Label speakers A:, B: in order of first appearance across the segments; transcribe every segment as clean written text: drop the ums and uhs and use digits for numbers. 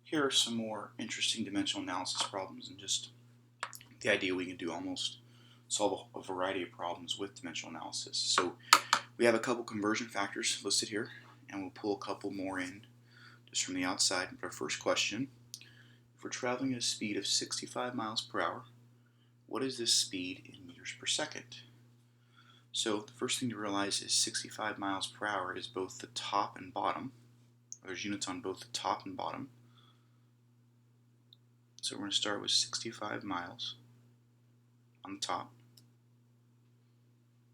A: Here are some more interesting dimensional analysis problems, and just the idea we can do almost solve a variety of problems with dimensional analysis. So we have a couple conversion factors listed here, and we'll pull a couple more in just from the outside. But our first question, if we're traveling at a speed of 65 miles per hour, what is this speed in meters per second? So the first thing to realize is 65 miles per hour is both the top and bottom. There's units on both the top and bottom. So we're going to start with 65 miles on the top.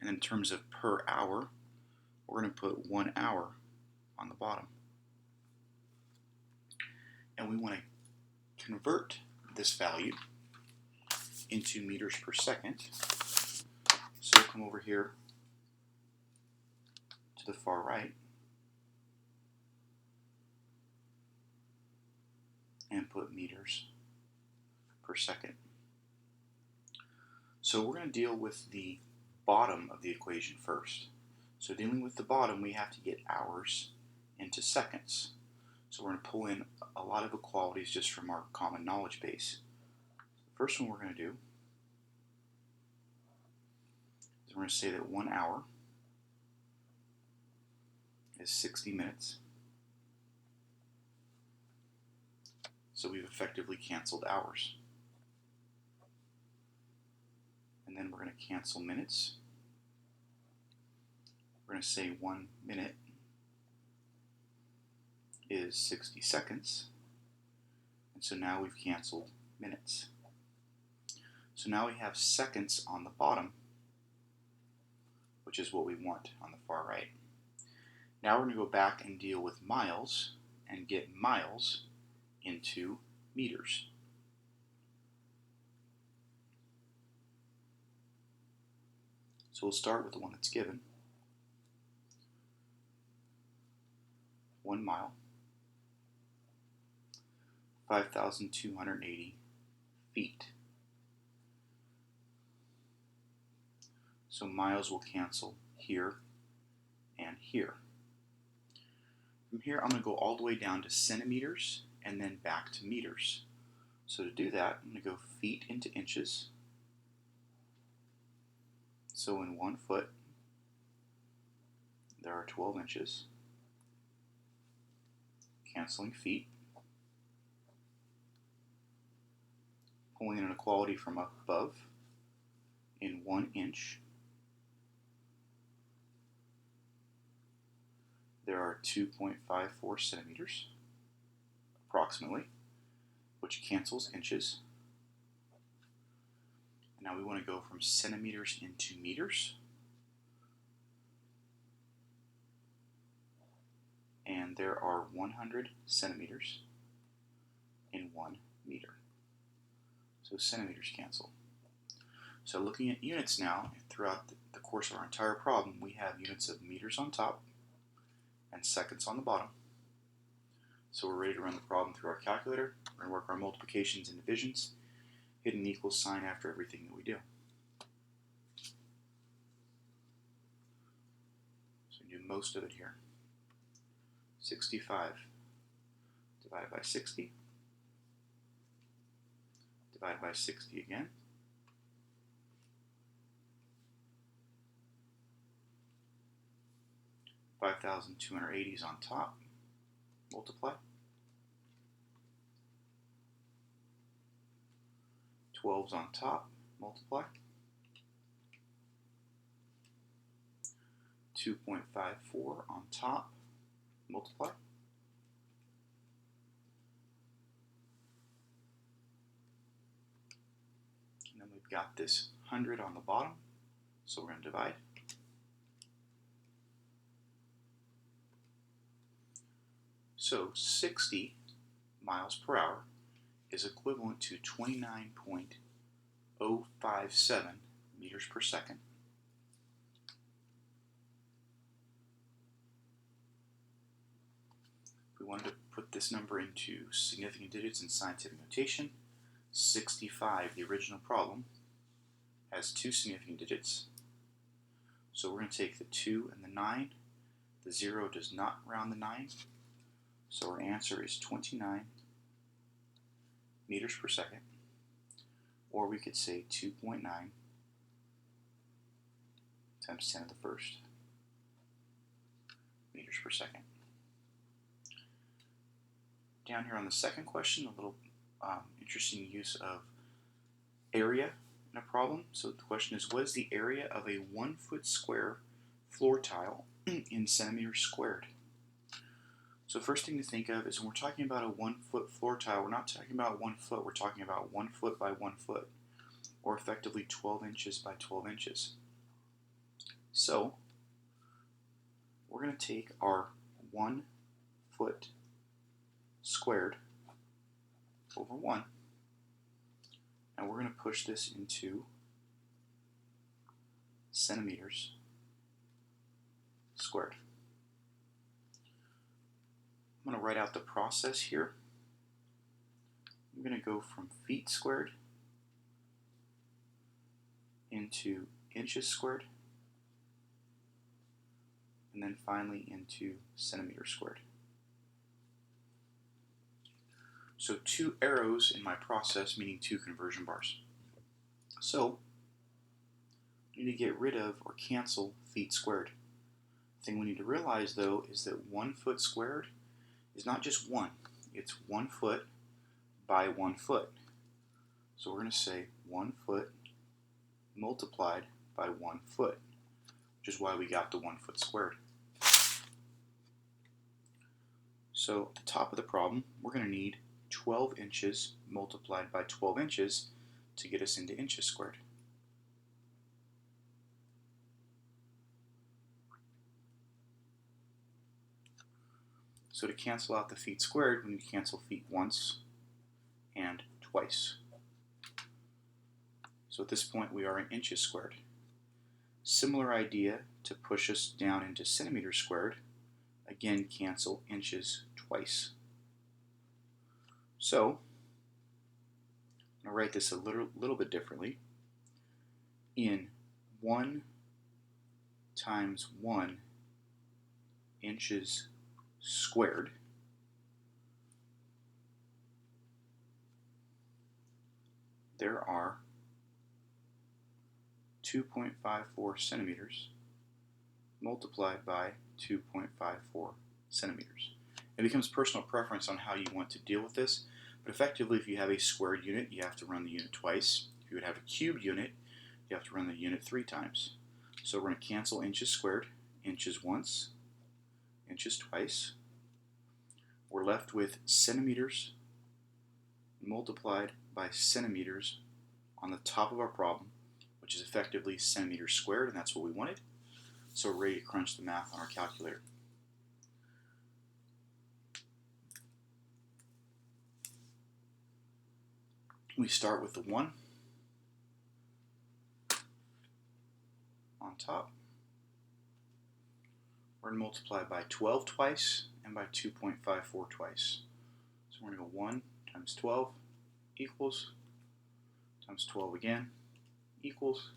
A: And in terms of per hour, we're going to put 1 hour on the bottom. And we want to convert this value into meters per second. So we'll come over here to the far right and put meters per second. So we're going to deal with the bottom of the equation first. So dealing with the bottom, we have to get hours into seconds. So we're going to pull in a lot of equalities just from our common knowledge base. The first one we're going to do is we're going to say that 1 hour is 60 minutes. So we've effectively canceled hours. And then we're going to cancel minutes. We're going to say 1 minute is 60 seconds. And so now we've canceled minutes. So now we have seconds on the bottom, which is what we want on the far right. Now we're going to go back and deal with miles and get miles into meters. So we'll start with the one that's given. 1 mile, 5,280 feet. So miles will cancel here and here. From here, I'm going to go all the way down to centimeters and then back to meters. So to do that, I'm going to go feet into inches. So in 1 foot, there are 12 inches. Canceling feet. Pulling in an equality from up above. In 1 inch, there are 2.54 centimeters, approximately, which cancels inches. And now we want to go from centimeters into meters. And there are 100 centimeters in 1 meter. So centimeters cancel. So looking at units now, throughout the course of our entire problem, we have units of meters on top and seconds on the bottom. So we're ready to run the problem through our calculator. We're going to work our multiplications and divisions, hit an equal sign after everything that we do. So we do most of it here. 65 divided by 60, divided by 60 again. $5,280 is on top, multiply. 12's on top, multiply. 2.54 on top, multiply. And then we've got this 100 on the bottom, so we're going to divide. So 60 miles per hour is equivalent to 29.057 meters per second. If we wanted to put this number into significant digits in scientific notation, 65, the original problem, has 2 significant digits. So we're going to take the 2 and the 9. The 0 does not round the 9. So our answer is 29 meters per second, or we could say 2.9 times 10 to the first meters per second. Down here on the second question, a little interesting use of area in a problem. So the question is, what is the area of a 1 foot square floor tile in centimeters squared? So first thing to think of is when we're talking about a 1 foot floor tile, we're not talking about 1 foot, we're talking about 1 foot by 1 foot, or effectively 12 inches by 12 inches. So we're going to take our 1 foot squared over 1, and we're going to push this into centimeters squared. I'm going to write out the process here. I'm going to go from feet squared into inches squared, and then finally into centimeters squared. So 2 arrows in my process, meaning 2 conversion bars. So we need to get rid of or cancel feet squared. The thing we need to realize though is that 1 foot squared is not just 1, it's 1 foot by 1 foot. So we're going to say 1 foot multiplied by 1 foot, which is why we got the 1 foot squared. So at the top of the problem, we're going to need 12 inches multiplied by 12 inches to get us into inches squared. So to cancel out the feet squared, we need to cancel feet once and twice. So at this point, we are in inches squared. Similar idea to push us down into centimeters squared. Again, cancel inches twice. So I'm going to write this a little bit differently. In 1 times 1 inches squared, there are 2.54 centimeters multiplied by 2.54 centimeters. It becomes personal preference on how you want to deal with this, but effectively if you have a squared unit, you have to run the unit twice. If you would have a cubed unit, you have to run the unit 3 times. So we're going to cancel inches squared, inches once, inches twice. We're left with centimeters multiplied by centimeters on the top of our problem, which is effectively centimeters squared, and that's what we wanted. So we're ready to crunch the math on our calculator. We start with the 1 on top. We're going to multiply by 12 twice and by 2.54 twice. So we're going to go 1 times 12 equals, times 12 again, equals,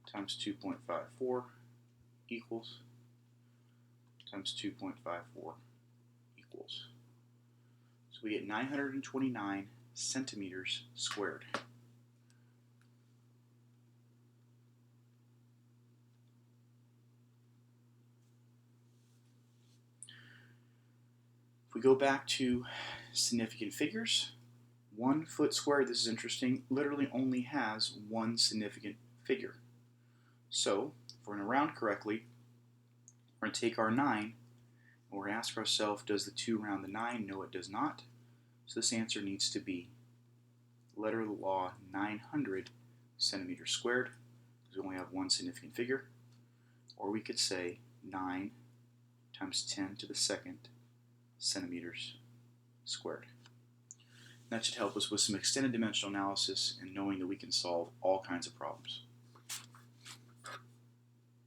A: times 2.54 equals, times 2.54 equals. So we get 929 centimeters squared. If we go back to significant figures, 1 foot squared, this is interesting, literally only has 1 significant figure. So if we're going to round correctly, we're going to take our 9 and we're going to ask ourselves, does the 2 round the 9? No, it does not. So this answer needs to be, letter of the law, 900 centimeters squared, because we only have 1 significant figure. Or we could say 9 times 10 to the second centimeters squared. That should help us with some extended dimensional analysis and knowing that we can solve all kinds of problems.